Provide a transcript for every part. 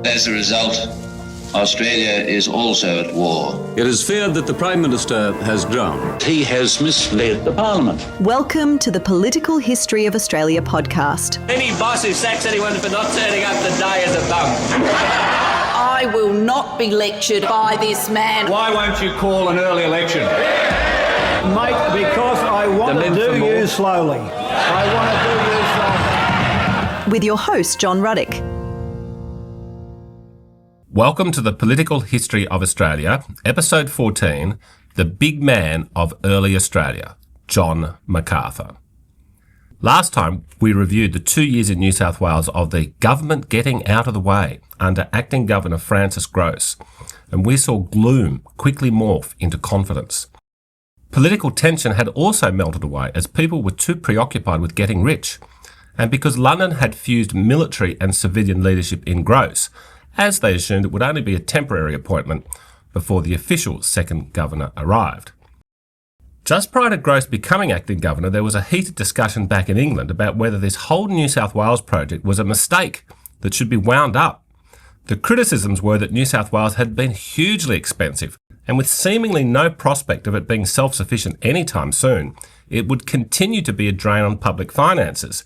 As a result, Australia is also at war. It is feared that the Prime Minister has drowned. He has misled the Parliament. Welcome to the Political History of Australia podcast. Any boss who sacks anyone for not turning up the day is a bum. I will not be lectured by this man. Why won't you call an early election? Mate, because I want to do you slowly. I want to do you slowly. With your host, John Ruddick. Welcome to the Political History of Australia, Episode 14, The Big Man of Early Australia, John MacArthur. Last time, we reviewed the 2 years in New South Wales of the government getting out of the way under Acting Governor Francis Grose, and we saw gloom quickly morph into confidence. Political tension had also melted away as people were too preoccupied with getting rich, and because London had fused military and civilian leadership in Grose, as they assumed it would only be a temporary appointment before the official second governor arrived. Just prior to Grose becoming acting governor, there was a heated discussion back in England about whether this whole New South Wales project was a mistake that should be wound up. The criticisms were that New South Wales had been hugely expensive, and with seemingly no prospect of it being self-sufficient anytime soon, it would continue to be a drain on public finances.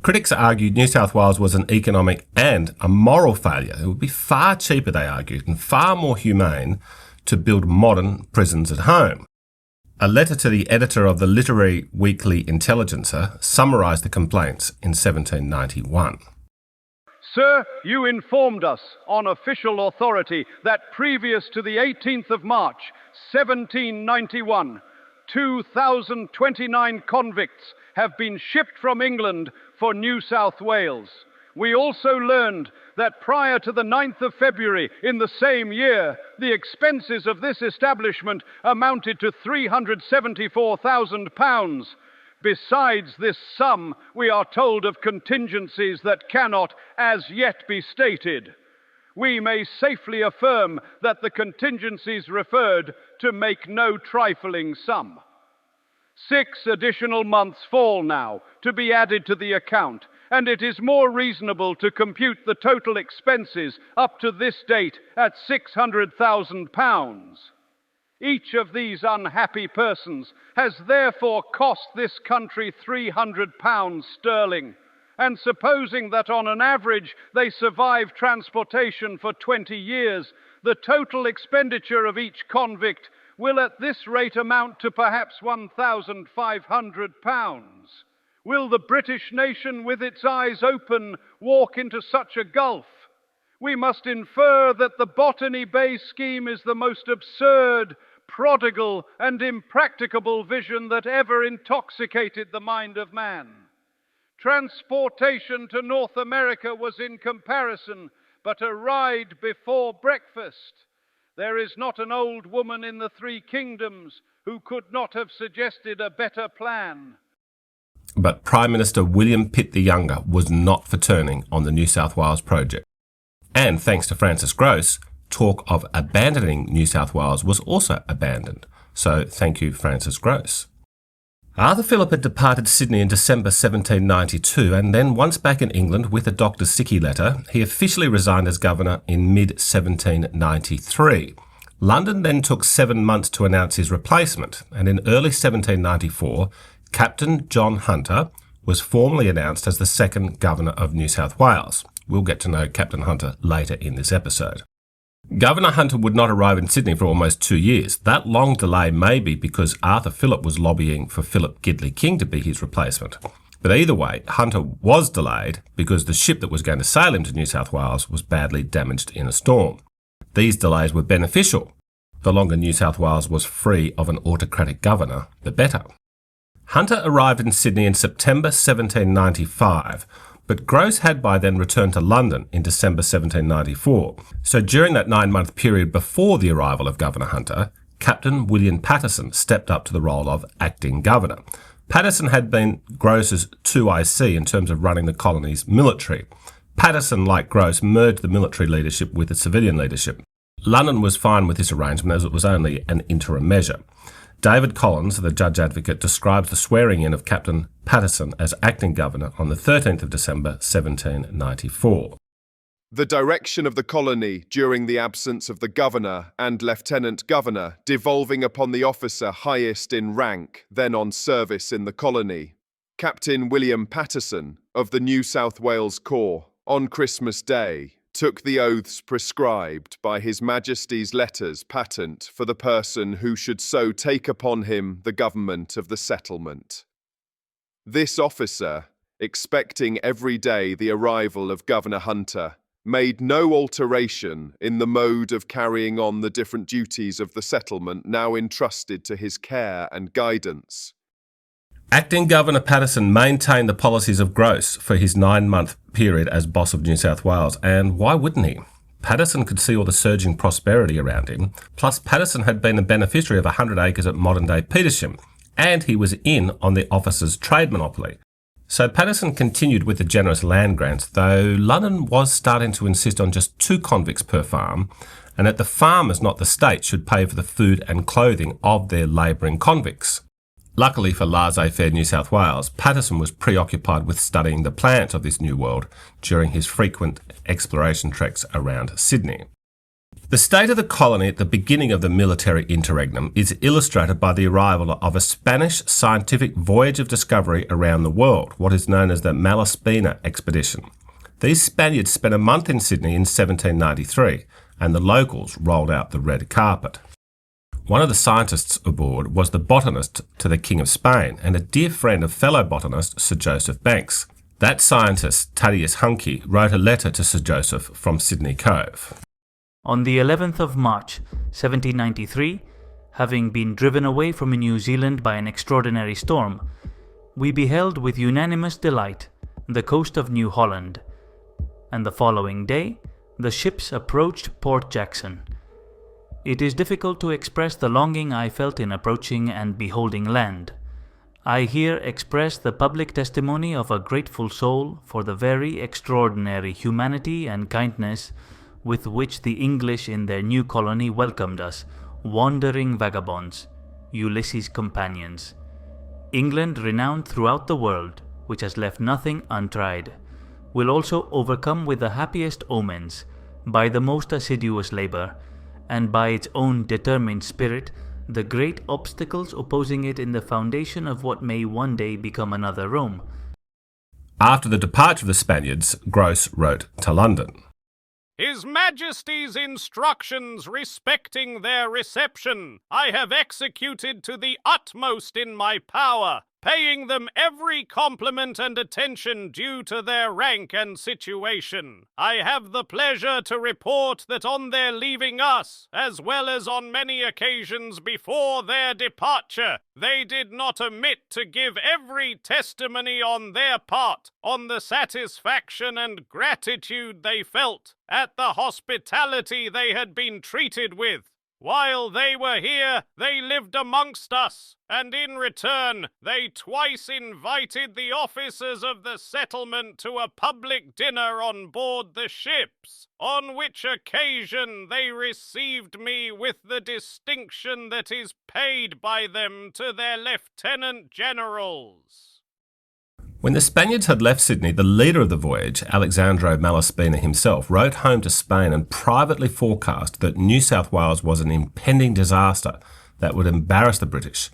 Critics argued New South Wales was an economic and a moral failure. It would be far cheaper, they argued, and far more humane to build modern prisons at home. A letter to the editor of the literary weekly Intelligencer summarised the complaints in 1791. Sir, you informed us on official authority that previous to the 18th of March, 1791, 2,029 convicts have been shipped from England for New South Wales. We also learned that prior to the 9th of February in the same year, the expenses of this establishment amounted to £374,000. Besides this sum, we are told of contingencies that cannot as yet be stated. We may safely affirm that the contingencies referred to make no trifling sum. 6 additional months fall now to be added to the account, and it is more reasonable to compute the total expenses up to this date at £600,000. Each of these unhappy persons has therefore cost this country £300 sterling, and supposing that on an average they survive transportation for 20 years, the total expenditure of each convict will at this rate amount to perhaps £1,500. Will the British nation, with its eyes open, walk into such a gulf? We must infer that the Botany Bay scheme is the most absurd, prodigal, and impracticable vision that ever intoxicated the mind of man. Transportation to North America was in comparison but a ride before breakfast. There is not an old woman in the Three Kingdoms who could not have suggested a better plan. But Prime Minister William Pitt the Younger was not for turning on the New South Wales project. And thanks to Francis Grose, talk of abandoning New South Wales was also abandoned. So thank you, Francis Grose. Arthur Phillip had departed Sydney in December 1792, and then once back in England with a doctor's sickie letter, he officially resigned as governor in mid-1793. London then took 7 months to announce his replacement, and in early 1794, Captain John Hunter was formally announced as the second governor of New South Wales. We'll get to know Captain Hunter later in this episode. Governor Hunter would not arrive in Sydney for almost 2 years. That long delay may be because Arthur Phillip was lobbying for Philip Gidley King to be his replacement. But either way, Hunter was delayed because the ship that was going to sail him to New South Wales was badly damaged in a storm. These delays were beneficial. The longer New South Wales was free of an autocratic governor, the better. Hunter arrived in Sydney in September 1795, but Grose had by then returned to London in December 1794. So during that 9-month period before the arrival of Governor Hunter, Captain William Paterson stepped up to the role of acting governor. Paterson had been Grose's 2IC in terms of running the colony's military. Paterson, like Grose, merged the military leadership with the civilian leadership. London was fine with this arrangement as it was only an interim measure. David Collins, the Judge Advocate, describes the swearing-in of Captain Paterson as acting governor on the 13th of December 1794. The direction of the colony during the absence of the governor and lieutenant governor devolving upon the officer highest in rank then on service in the colony, Captain William Paterson of the New South Wales Corps, on Christmas Day, took the oaths prescribed by His Majesty's letters patent for the person who should so take upon him the government of the settlement. This officer, expecting every day the arrival of Governor Hunter, made no alteration in the mode of carrying on the different duties of the settlement now entrusted to his care and guidance. Acting Governor Paterson maintained the policies of Grose for his 9-month period as boss of New South Wales, and why wouldn't he? Paterson could see all the surging prosperity around him, plus Paterson had been a beneficiary of 100 acres at modern-day Paterson, and he was in on the officer's trade monopoly. So Paterson continued with the generous land grants, though London was starting to insist on just 2 convicts per farm, and that the farmers, not the state, should pay for the food and clothing of their labouring convicts. Luckily for laissez-faire New South Wales, Paterson was preoccupied with studying the plants of this new world during his frequent exploration treks around Sydney. The state of the colony at the beginning of the military interregnum is illustrated by the arrival of a Spanish scientific voyage of discovery around the world, what is known as the Malaspina expedition. These Spaniards spent a month in Sydney in 1793, and the locals rolled out the red carpet. One of the scientists aboard was the botanist to the King of Spain and a dear friend of fellow botanist Sir Joseph Banks. That scientist, Thaddeus Hunke, wrote a letter to Sir Joseph from Sydney Cove. On the 11th of March, 1793, having been driven away from New Zealand by an extraordinary storm, we beheld with unanimous delight the coast of New Holland, and the following day the ships approached Port Jackson. It is difficult to express the longing I felt in approaching and beholding land. I here express the public testimony of a grateful soul for the very extraordinary humanity and kindness with which the English in their new colony welcomed us, wandering vagabonds, Ulysses' companions. England, renowned throughout the world, which has left nothing untried, will also overcome with the happiest omens, by the most assiduous labour, and by its own determined spirit, the great obstacles opposing it in the foundation of what may one day become another Rome. After the departure of the Spaniards, Grose wrote to London. His Majesty's instructions respecting their reception I have executed to the utmost in my power, paying them every compliment and attention due to their rank and situation. I have the pleasure to report that on their leaving us, as well as on many occasions before their departure, they did not omit to give every testimony on their part on the satisfaction and gratitude they felt at the hospitality they had been treated with. While they were here, they lived amongst us, and in return, they twice invited the officers of the settlement to a public dinner on board the ships, on which occasion they received me with the distinction that is paid by them to their lieutenant generals. When the Spaniards had left Sydney, the leader of the voyage, Alexandro Malaspina himself, wrote home to Spain and privately forecast that New South Wales was an impending disaster that would embarrass the British.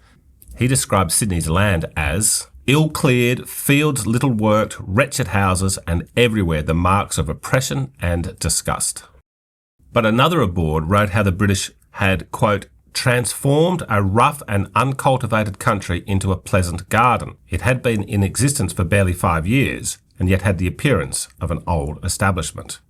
He described Sydney's land as ill-cleared, fields little worked, wretched houses, and everywhere the marks of oppression and disgust. But another aboard wrote how the British had, quote, transformed a rough and uncultivated country into a pleasant garden. It had been in existence for barely 5 years, and yet had the appearance of an old establishment.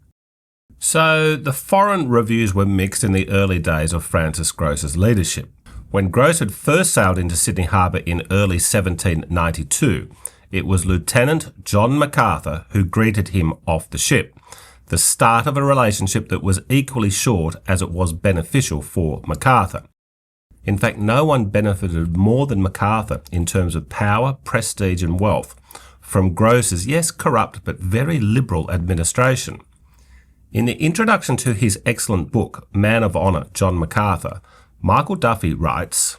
So the foreign reviews were mixed in the early days of Francis Grose's leadership. When Grose had first sailed into Sydney Harbour in early 1792, it was Lieutenant John MacArthur who greeted him off the ship, the start of a relationship that was equally short as it was beneficial for MacArthur. In fact, no one benefited more than MacArthur in terms of power, prestige and wealth from Grose's, yes, corrupt but very liberal administration. In the introduction to his excellent book, Man of Honour, John MacArthur, Michael Duffy writes,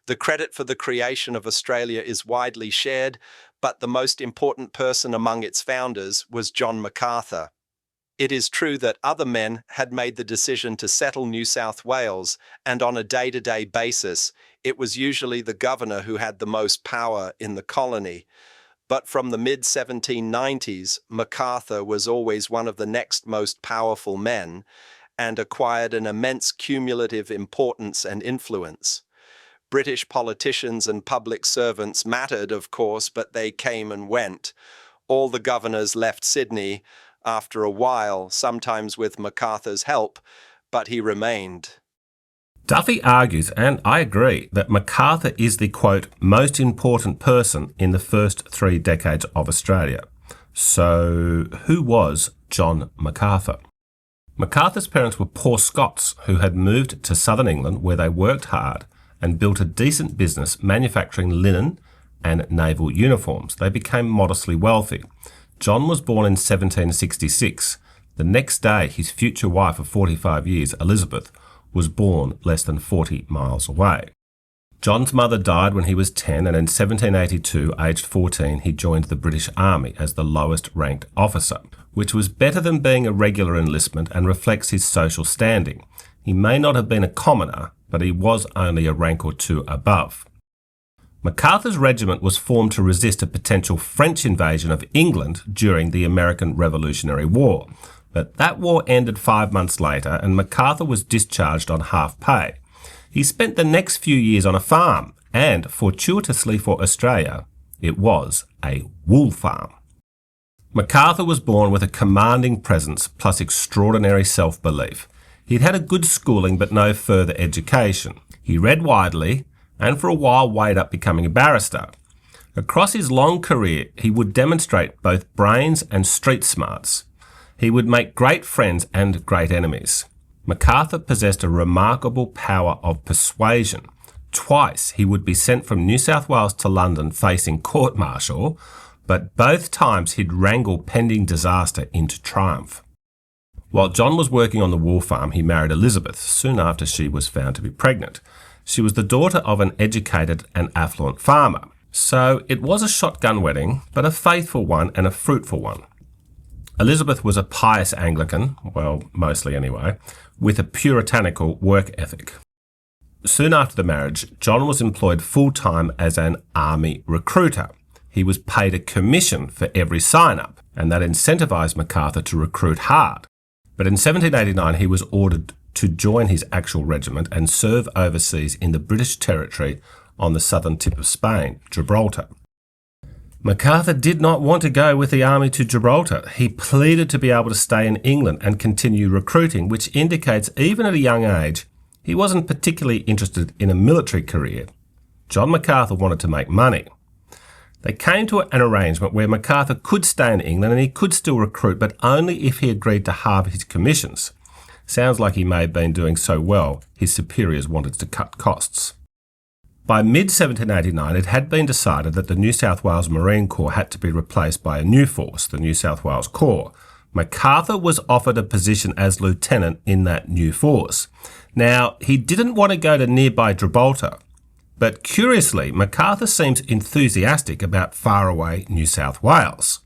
"The credit for the creation of Australia is widely shared, but the most important person among its founders was John MacArthur. It is true that other men had made the decision to settle New South Wales, and on a day-to-day basis, it was usually the governor who had the most power in the colony. But from the mid-1790s, Macarthur was always one of the next most powerful men and acquired an immense cumulative importance and influence. British politicians and public servants mattered, of course, but they came and went. All the governors left Sydney after a while, sometimes with Macarthur's help, but he remained. Duffy argues, and I agree, that Macarthur is the, quote, most important person in the first 3 decades of Australia. So who was John MacArthur? MacArthur's parents were poor Scots who had moved to southern England where they worked hard and built a decent business manufacturing linen and naval uniforms. They became modestly wealthy. John was born in 1766. The next day, his future wife of 45 years, Elizabeth, was born less than 40 miles away. John's mother died when he was 10, and in 1782, aged 14, he joined the British Army as the lowest ranked officer, which was better than being a regular enlistment and reflects his social standing. He may not have been a commoner, but he was only a rank or 2 above. MacArthur's regiment was formed to resist a potential French invasion of England during the American Revolutionary War, but that war ended 5 months later and MacArthur was discharged on half pay. He spent the next few years on a farm, and fortuitously for Australia, it was a wool farm. MacArthur was born with a commanding presence plus extraordinary self-belief. He'd had a good schooling but no further education. He read widely and for a while weighed up becoming a barrister. Across his long career, he would demonstrate both brains and street smarts. He would make great friends and great enemies. MacArthur possessed a remarkable power of persuasion. Twice he would be sent from New South Wales to London facing court-martial, but both times he'd wrangle pending disaster into triumph. While John was working on the wool farm, he married Elizabeth soon after she was found to be pregnant. She was the daughter of an educated and affluent farmer. So it was a shotgun wedding, but a faithful one and a fruitful one. Elizabeth was a pious Anglican, well, mostly anyway, with a puritanical work ethic. Soon after the marriage, John was employed full-time as an army recruiter. He was paid a commission for every sign-up, and that incentivised MacArthur to recruit hard. But in 1789, he was ordered to join his actual regiment and serve overseas in the British territory on the southern tip of Spain, Gibraltar. MacArthur did not want to go with the army to Gibraltar. He pleaded to be able to stay in England and continue recruiting, which indicates even at a young age, he wasn't particularly interested in a military career. John MacArthur wanted to make money. They came to an arrangement where MacArthur could stay in England and he could still recruit, but only if he agreed to halve his commissions. Sounds like he may have been doing so well, his superiors wanted to cut costs. By mid-1789, it had been decided that the New South Wales Marine Corps had to be replaced by a new force, the New South Wales Corps. MacArthur was offered a position as lieutenant in that new force. Now, he didn't want to go to nearby Gibraltar, but curiously, MacArthur seems enthusiastic about faraway New South Wales.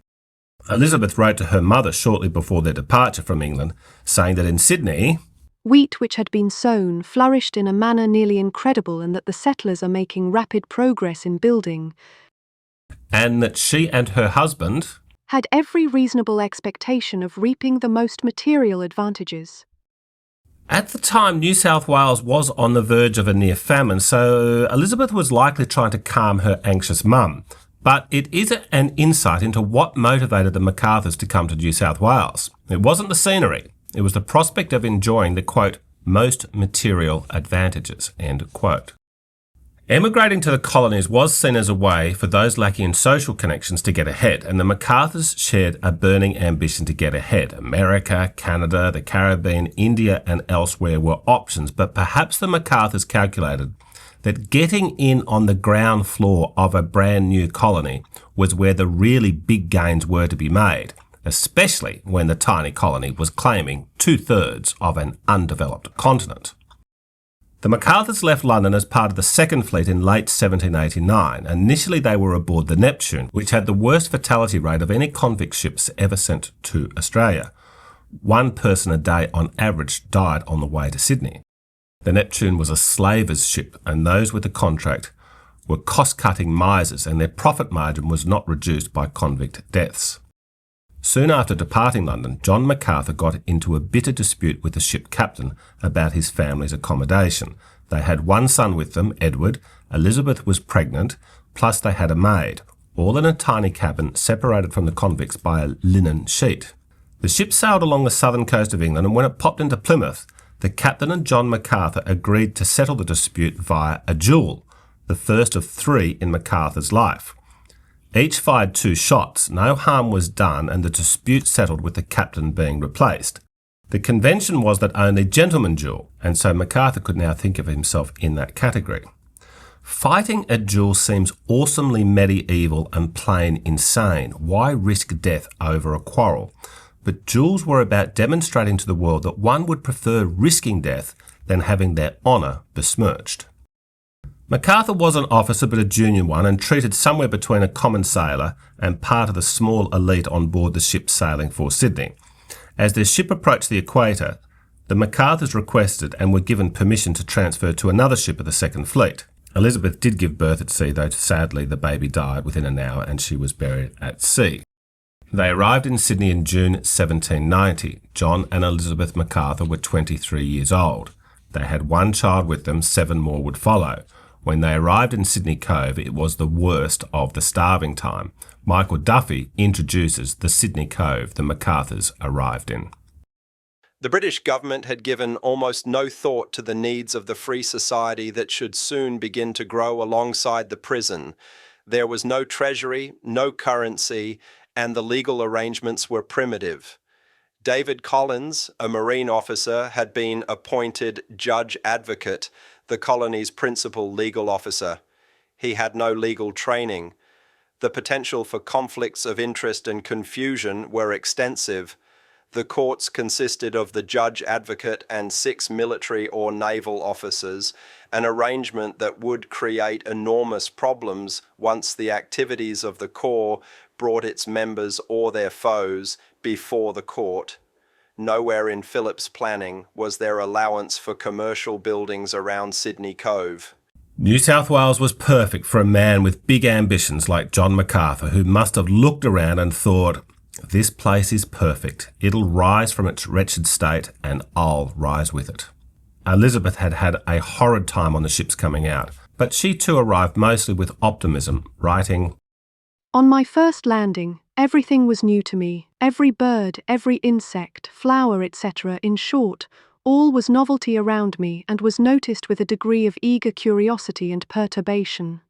Elizabeth wrote to her mother shortly before their departure from England, saying that in Sydney, wheat which had been sown flourished in a manner nearly incredible, and that the settlers are making rapid progress in building, and that she and her husband had every reasonable expectation of reaping the most material advantages. At the time, New South Wales was on the verge of a near famine, so Elizabeth was likely trying to calm her anxious mum. But it is an insight into what motivated the MacArthurs to come to New South Wales. It wasn't the scenery. It was the prospect of enjoying the, quote, most material advantages, end quote. Emigrating to the colonies was seen as a way for those lacking in social connections to get ahead, and the MacArthurs shared a burning ambition to get ahead. America, Canada, the Caribbean, India and elsewhere were options, but perhaps the MacArthurs calculated that getting in on the ground floor of a brand new colony was where the really big gains were to be made, especially when the tiny colony was claiming 2/3 of an undeveloped continent. The MacArthurs left London as part of the Second Fleet in late 1789. Initially they were aboard the Neptune, which had the worst fatality rate of any convict ships ever sent to Australia. 1 person a day on average died on the way to Sydney. The Neptune was a slaver's ship, and those with the contract were cost-cutting misers, and their profit margin was not reduced by convict deaths. Soon after departing London, John MacArthur got into a bitter dispute with the ship captain about his family's accommodation. They had 1 son with them, Edward. Elizabeth was pregnant, plus they had a maid, all in a tiny cabin separated from the convicts by a linen sheet. The ship sailed along the southern coast of England, and when it popped into Plymouth, the captain and John MacArthur agreed to settle the dispute via a duel, the first of 3 in MacArthur's life. Each fired 2 shots, no harm was done, and the dispute settled with the captain being replaced. The convention was that only gentlemen duel, and so MacArthur could now think of himself in that category. Fighting a duel seems awesomely medieval and plain insane. Why risk death over a quarrel? But duels were about demonstrating to the world that one would prefer risking death than having their honour besmirched. MacArthur was an officer but a junior one, and treated somewhere between a common sailor and part of the small elite on board the ship sailing for Sydney. As their ship approached the equator, the MacArthurs requested and were given permission to transfer to another ship of the Second Fleet. Elizabeth did give birth at sea, though sadly the baby died within an hour and she was buried at sea. They arrived in Sydney in June 1790. John and Elizabeth MacArthur were 23 years old. They had 1 child with them, 7 more would follow. When they arrived in Sydney Cove, it was the worst of the starving time. Michael Duffy introduces the Sydney Cove the MacArthurs arrived in. The British government had given almost no thought to the needs of the free society that should soon begin to grow alongside the prison. There was no treasury, no currency, and the legal arrangements were primitive. David Collins, a Marine officer, had been appointed Judge Advocate, the colony's principal legal officer. He had no legal training. The potential for conflicts of interest and confusion were extensive. The courts consisted of the Judge Advocate and 6 military or naval officers, an arrangement that would create enormous problems once the activities of the corps brought its members or their foes before the court. Nowhere in Phillip's planning was there allowance for commercial buildings around Sydney Cove. New South Wales was perfect for a man with big ambitions like John MacArthur, who must have looked around and thought, "This place is perfect. It'll rise from its wretched state and I'll rise with it." Elizabeth had had a horrid time on the ships coming out, but she too arrived mostly with optimism, writing, "On my first landing, everything was new to me. Every bird, every insect, flower, etc. In short, all was novelty around me and was noticed with a degree of eager curiosity and perturbation."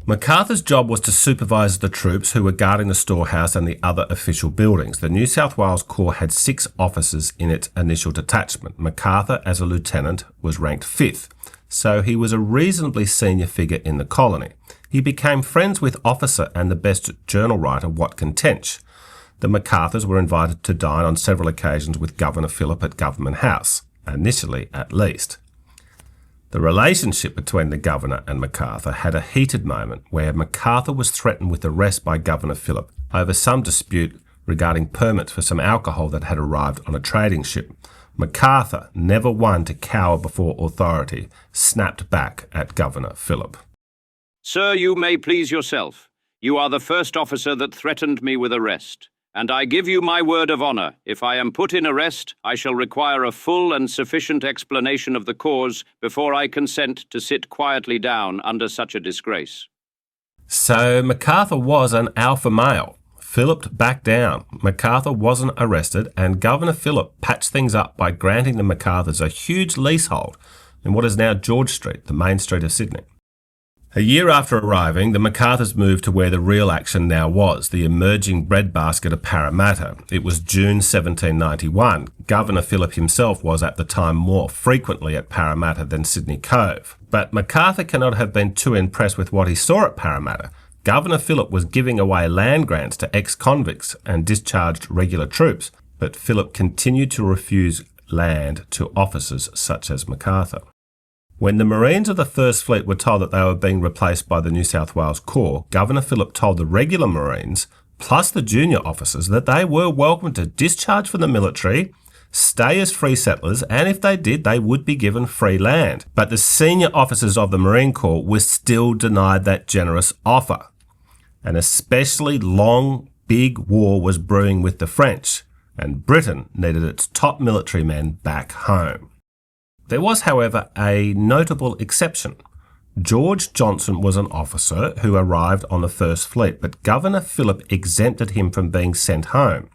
MacArthur's job was to supervise the troops who were guarding the storehouse and the other official buildings. The New South Wales Corps had 6 officers in its initial detachment. MacArthur, as a lieutenant, was ranked 5th, so he was a reasonably senior figure in the colony. He became friends with officer and the best journal writer, Watkin Tench. The MacArthurs were invited to dine on several occasions with Governor Phillip at Government House, initially at least. The relationship between the Governor and MacArthur had a heated moment where MacArthur was threatened with arrest by Governor Phillip over some dispute regarding permits for some alcohol that had arrived on a trading ship. MacArthur, never one to cower before authority, snapped back at Governor Phillip. "Sir, you may please yourself. You are the first officer that threatened me with arrest. And I give you my word of honour, if I am put in arrest, I shall require a full and sufficient explanation of the cause before I consent to sit quietly down under such a disgrace." So MacArthur was an alpha male. Phillip backed down. MacArthur wasn't arrested, and Governor Phillip patched things up by granting the MacArthurs a huge leasehold in what is now George Street, the main street of Sydney. A year after arriving, the MacArthurs moved to where the real action now was, the emerging breadbasket of Parramatta. It was June 1791. Governor Phillip himself was at the time more frequently at Parramatta than Sydney Cove. But MacArthur cannot have been too impressed with what he saw at Parramatta. Governor Phillip was giving away land grants to ex-convicts and discharged regular troops, but Phillip continued to refuse land to officers such as MacArthur. When the Marines of the First Fleet were told that they were being replaced by the New South Wales Corps, Governor Phillip told the regular Marines, plus the junior officers, that they were welcome to discharge from the military, stay as free settlers, and if they did, they would be given free land. But the senior officers of the Marine Corps were still denied that generous offer. An especially long, big war was brewing with the French, and Britain needed its top military men back home. There was, however, a notable exception. George Johnson was an officer who arrived on the First Fleet, but Governor Phillip exempted him from being sent home.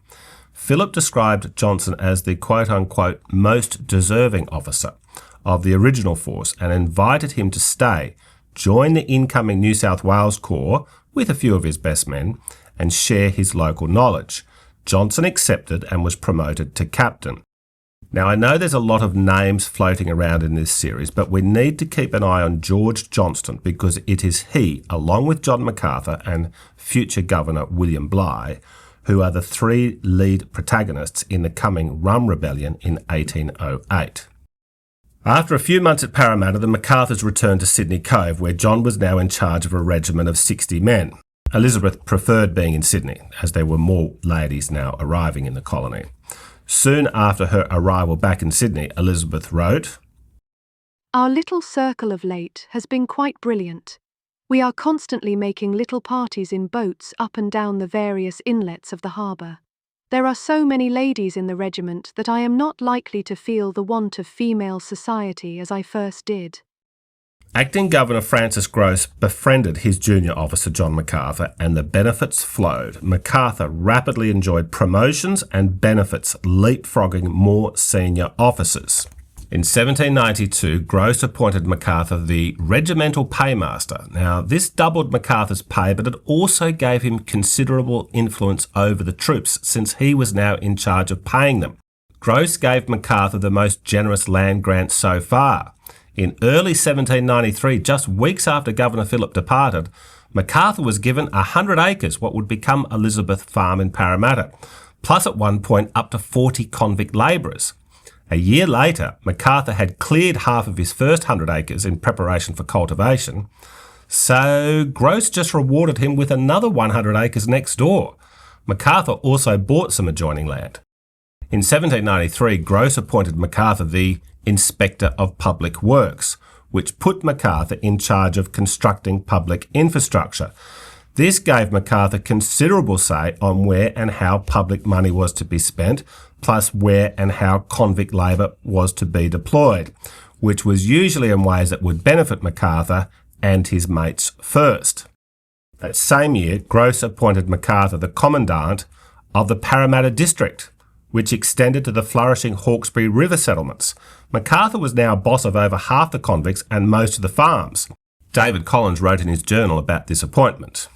Phillip described Johnson as the quote-unquote most deserving officer of the original force and invited him to stay, join the incoming New South Wales Corps with a few of his best men, and share his local knowledge. Johnson accepted and was promoted to captain. Now, I know there's a lot of names floating around in this series, but we need to keep an eye on George Johnston because it is he, along with John MacArthur and future Governor William Bligh, who are the three lead protagonists in the coming Rum Rebellion in 1808. After a few months at Parramatta, the MacArthurs returned to Sydney Cove, where John was now in charge of a regiment of 60 men. Elizabeth preferred being in Sydney, as there were more ladies now arriving in the colony. Soon after her arrival back in Sydney, Elizabeth wrote, "Our little circle of late has been quite brilliant. We are constantly making little parties in boats up and down the various inlets of the harbour. There are so many ladies in the regiment that I am not likely to feel the want of female society as I first did." Acting Governor Francis Grose befriended his junior officer John MacArthur, and the benefits flowed. MacArthur rapidly enjoyed promotions and benefits, leapfrogging more senior officers. In 1792, Grose appointed MacArthur the regimental paymaster. Now, this doubled MacArthur's pay, but it also gave him considerable influence over the troops, since he was now in charge of paying them. Grose gave MacArthur the most generous land grant so far. In early 1793, just weeks after Governor Phillip departed, MacArthur was given 100 acres, what would become Elizabeth Farm in Parramatta, plus at one point up to 40 convict labourers. A year later, MacArthur had cleared half of his first 100 acres in preparation for cultivation, so Grose just rewarded him with another 100 acres next door. MacArthur also bought some adjoining land. In 1793, Grose appointed MacArthur the Inspector of Public Works, which put MacArthur in charge of constructing public infrastructure. This gave MacArthur considerable say on where and how public money was to be spent, plus where and how convict labour was to be deployed, which was usually in ways that would benefit MacArthur and his mates first. That same year, Grose appointed MacArthur the Commandant of the Parramatta District, which extended to the flourishing Hawkesbury River settlements. MacArthur was now boss of over half the convicts and most of the farms. David Collins wrote in his journal about this appointment.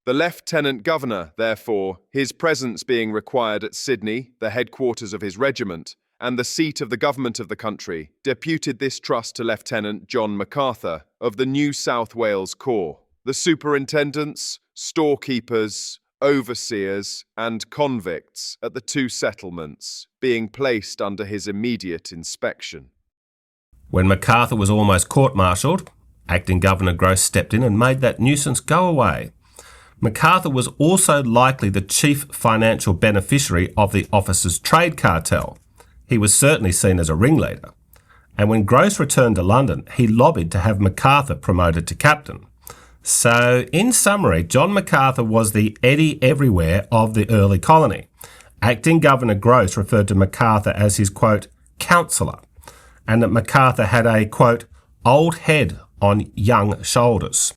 The Lieutenant Governor, therefore, his presence being required at Sydney, the headquarters of his regiment, and the seat of the government of the country, deputed this trust to Lieutenant John MacArthur of the New South Wales Corps. The superintendents, storekeepers, overseers and convicts at the two settlements being placed under his immediate inspection. When MacArthur was almost court-martialled, Acting Governor Grose stepped in and made that nuisance go away. MacArthur was also likely the chief financial beneficiary of the officers' trade cartel. He was certainly seen as a ringleader. And when Grose returned to London, he lobbied to have MacArthur promoted to captain. So, in summary, John MacArthur was the Eddie Everywhere of the early colony. Acting Governor Grose referred to MacArthur as his, quote, counsellor, and that MacArthur had a, quote, old head on young shoulders.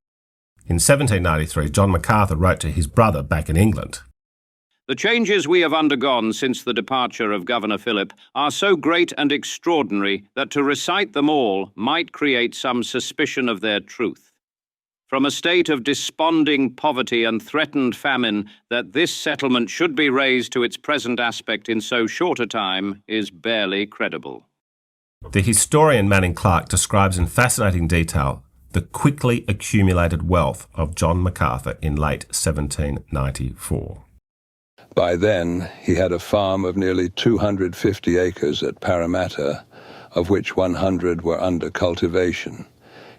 In 1793, John MacArthur wrote to his brother back in England. The changes we have undergone since the departure of Governor Phillip are so great and extraordinary that to recite them all might create some suspicion of their truth. From a state of desponding poverty and threatened famine, that this settlement should be raised to its present aspect in so short a time is barely credible. The historian Manning Clark describes in fascinating detail the quickly accumulated wealth of John MacArthur in late 1794. By then, he had a farm of nearly 250 acres at Parramatta, of which 100 were under cultivation.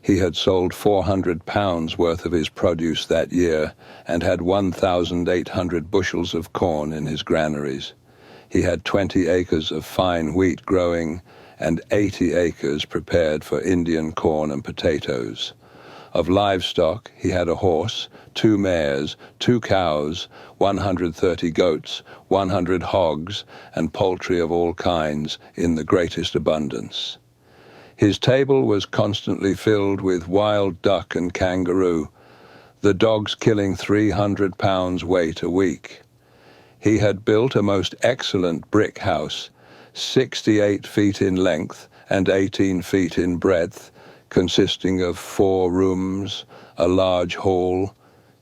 He had sold £400 worth of his produce that year and had 1,800 bushels of corn in his granaries. He had 20 acres of fine wheat growing and 80 acres prepared for Indian corn and potatoes. Of livestock, he had a horse, 2 mares, 2 cows, 130 goats, 100 hogs, and poultry of all kinds in the greatest abundance. His table was constantly filled with wild duck and kangaroo, the dogs killing 300 pounds weight a week. He had built a most excellent brick house, 68 feet in length and 18 feet in breadth, consisting of 4 rooms, a large hall,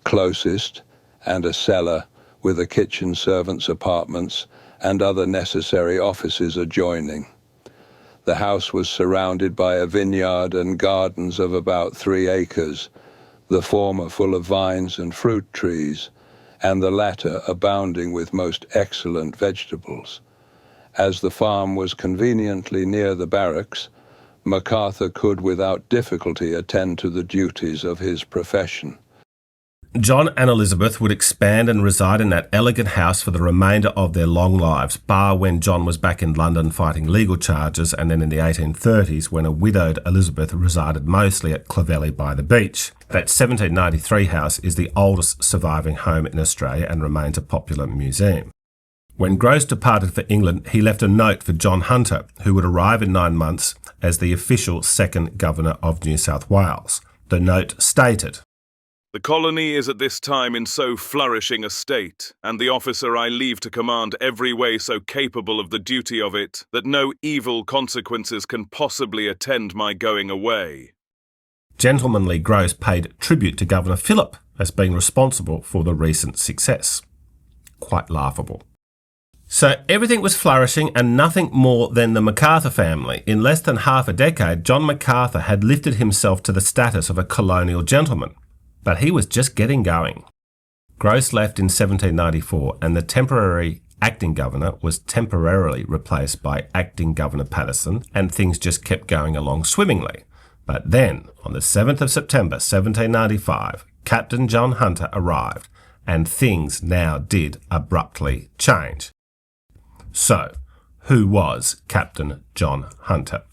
closest, and a cellar with a kitchen, servants' apartments, and other necessary offices adjoining. The house was surrounded by a vineyard and gardens of about 3 acres, the former full of vines and fruit trees, and the latter abounding with most excellent vegetables. As the farm was conveniently near the barracks, MacArthur could without difficulty attend to the duties of his profession. John and Elizabeth would expand and reside in that elegant house for the remainder of their long lives, bar when John was back in London fighting legal charges, and then in the 1830s when a widowed Elizabeth resided mostly at Clovelly by the beach. That 1793 house is the oldest surviving home in Australia and remains a popular museum. When Grose departed for England, he left a note for John Hunter, who would arrive in 9 months as the official second Governor of New South Wales. The note stated, "The colony is at this time in so flourishing a state, and the officer I leave to command every way so capable of the duty of it, that no evil consequences can possibly attend my going away." Gentlemanly Grose paid tribute to Governor Phillip as being responsible for the recent success. Quite laughable. So everything was flourishing and nothing more than the Macarthur family. In less than half a decade, John MacArthur had lifted himself to the status of a colonial gentleman. But he was just getting going. Grose left in 1794 and the temporary acting governor was temporarily replaced by acting Governor Paterson, and things just kept going along swimmingly. But then, on the 7th of September 1795, Captain John Hunter arrived, and things now did abruptly change. So, who was Captain John Hunter?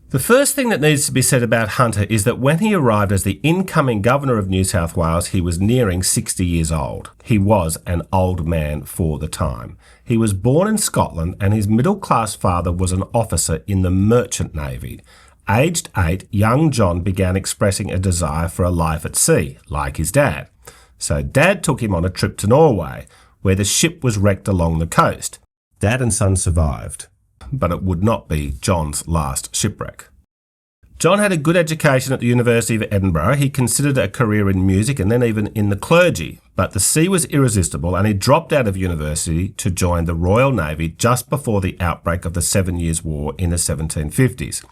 The first thing that needs to be said about Hunter is that when he arrived as the incoming Governor of New South Wales, he was nearing 60 years old. He was an old man for the time. He was born in Scotland and his middle-class father was an officer in the Merchant Navy. Aged 8, young John began expressing a desire for a life at sea, like his dad. So Dad took him on a trip to Norway, where the ship was wrecked along the coast. Dad and son survived, but it would not be John's last shipwreck. John had a good education at the University of Edinburgh. He considered a career in music and then even in the clergy, but the sea was irresistible and he dropped out of university to join the Royal Navy just before the outbreak of the 7 Years' War in the 1750s.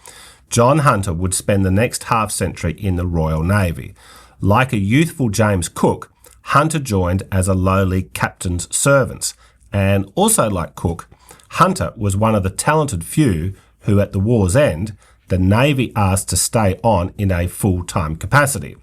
John Hunter would spend the next half-century in the Royal Navy. Like a youthful James Cook, Hunter joined as a lowly captain's servant, and also like Cook, Hunter was one of the talented few who, at the war's end, the Navy asked to stay on in a full-time capacity.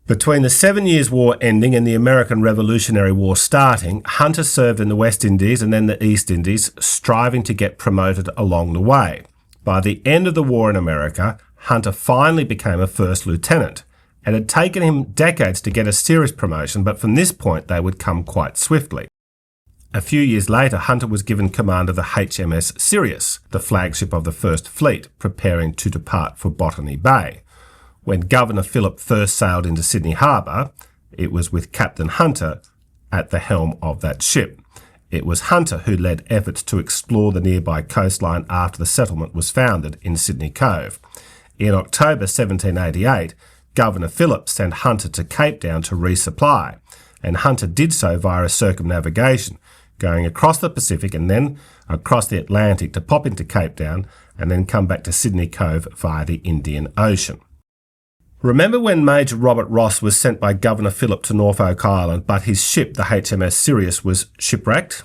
Between the 7 Years' War ending and the American Revolutionary War starting, Hunter served in the West Indies and then the East Indies, striving to get promoted along the way. By the end of the war in America, Hunter finally became a first lieutenant. It had taken him decades to get a serious promotion, but from this point they would come quite swiftly. A few years later, Hunter was given command of the HMS Sirius, the flagship of the First Fleet, preparing to depart for Botany Bay. When Governor Phillip first sailed into Sydney Harbour, it was with Captain Hunter at the helm of that ship. It was Hunter who led efforts to explore the nearby coastline after the settlement was founded in Sydney Cove. In October 1788, Governor Phillip sent Hunter to Cape Town to resupply, and Hunter did so via a circumnavigation, going across the Pacific and then across the Atlantic to pop into Cape Town and then come back to Sydney Cove via the Indian Ocean. Remember when Major Robert Ross was sent by Governor Phillip to Norfolk Island, but his ship, the HMS Sirius, was shipwrecked?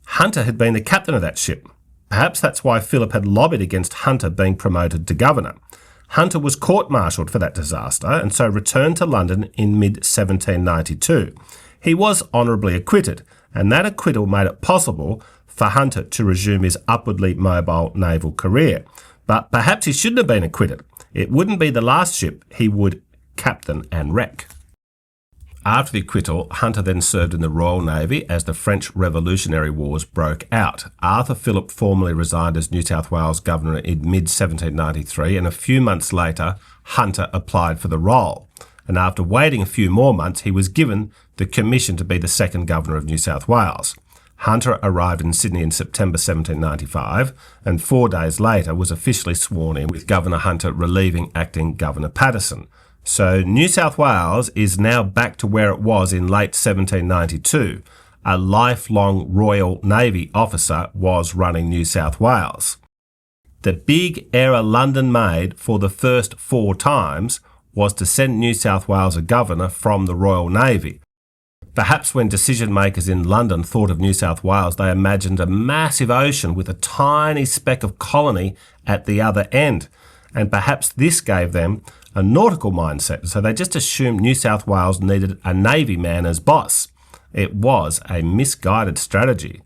Hunter had been the captain of that ship. Perhaps that's why Phillip had lobbied against Hunter being promoted to governor. Hunter was court-martialed for that disaster and so returned to London in mid-1792. He was honourably acquitted, and that acquittal made it possible for Hunter to resume his upwardly mobile naval career. But perhaps he shouldn't have been acquitted. It wouldn't be the last ship he would captain and wreck. After the acquittal, Hunter then served in the Royal Navy as the French Revolutionary Wars broke out. Arthur Phillip formally resigned as New South Wales Governor in mid-1793, and a few months later, Hunter applied for the role. And after waiting a few more months, he was given the commission to be the second Governor of New South Wales. Hunter arrived in Sydney in September 1795, and 4 days later was officially sworn in, with Governor Hunter relieving acting Governor Paterson. So New South Wales is now back to where it was in late 1792. A lifelong Royal Navy officer was running New South Wales. The big error London made for the first 4 times was to send New South Wales a governor from the Royal Navy. Perhaps when decision-makers in London thought of New South Wales, they imagined a massive ocean with a tiny speck of colony at the other end. And perhaps this gave them a nautical mindset, so they just assumed New South Wales needed a Navy man as boss. It was a misguided strategy.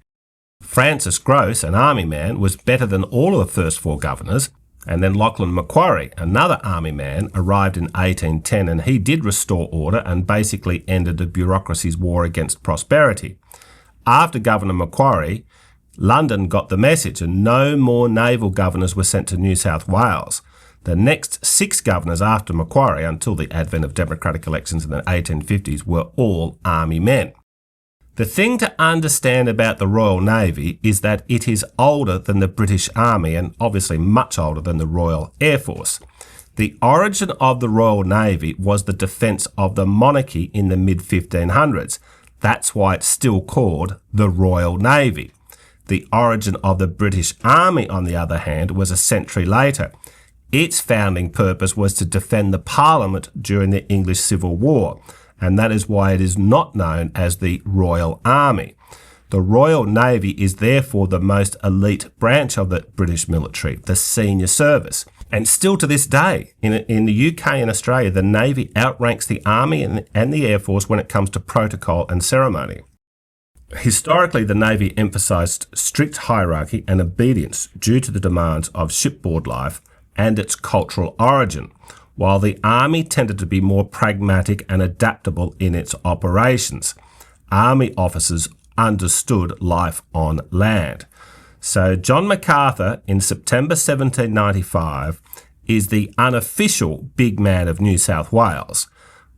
Francis Grose, an army man, was better than all of the first 4 governors, and then Lachlan Macquarie, another army man, arrived in 1810, and he did restore order and basically ended the bureaucracy's war against prosperity. After Governor Macquarie, London got the message and no more naval governors were sent to New South Wales. The next 6 governors after Macquarie, until the advent of democratic elections in the 1850s, were all army men. The thing to understand about the Royal Navy is that it is older than the British Army and obviously much older than the Royal Air Force. The origin of the Royal Navy was the defence of the monarchy in the mid-1500s. That's why it's still called the Royal Navy. The origin of the British Army, on the other hand, was a century later. Its founding purpose was to defend the Parliament during the English Civil War, and that is why it is not known as the Royal Army. The Royal Navy is therefore the most elite branch of the British military, the senior service. And still to this day, in the UK and Australia, the Navy outranks the Army and the Air Force when it comes to protocol and ceremony. Historically, the Navy emphasised strict hierarchy and obedience due to the demands of shipboard life and its cultural origin, while the Army tended to be more pragmatic and adaptable in its operations. Army officers understood life on land. So John MacArthur, in September 1795, is the unofficial big man of New South Wales,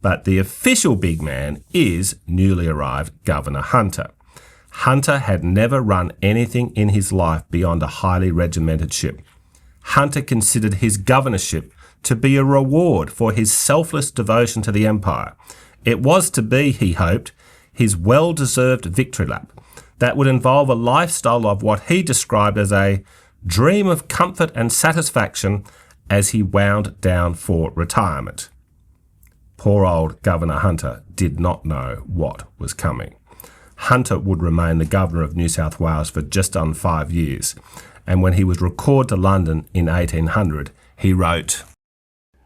but the official big man is newly arrived Governor Hunter. Hunter had never run anything in his life beyond a highly regimented ship. Hunter considered his governorship to be a reward for his selfless devotion to the empire. It was to be, he hoped, his well-deserved victory lap that would involve a lifestyle of what he described as a dream of comfort and satisfaction as he wound down for retirement. Poor old Governor Hunter did not know what was coming. Hunter would remain the Governor of New South Wales for just under 5 years, and when he was recalled to London in 1800, he wrote,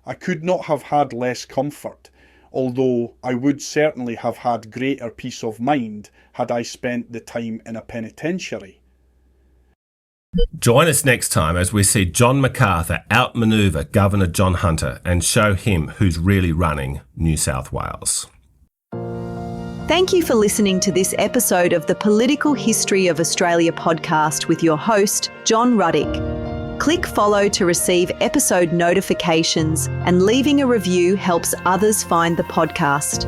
"I could not have had less comfort, although I would certainly have had greater peace of mind had I spent the time in a penitentiary." Join us next time as we see John MacArthur outmaneuver Governor John Hunter and show him who's really running New South Wales. Thank you for listening to this episode of the Political History of Australia podcast with your host, John Ruddick. Click follow to receive episode notifications, and leaving a review helps others find the podcast.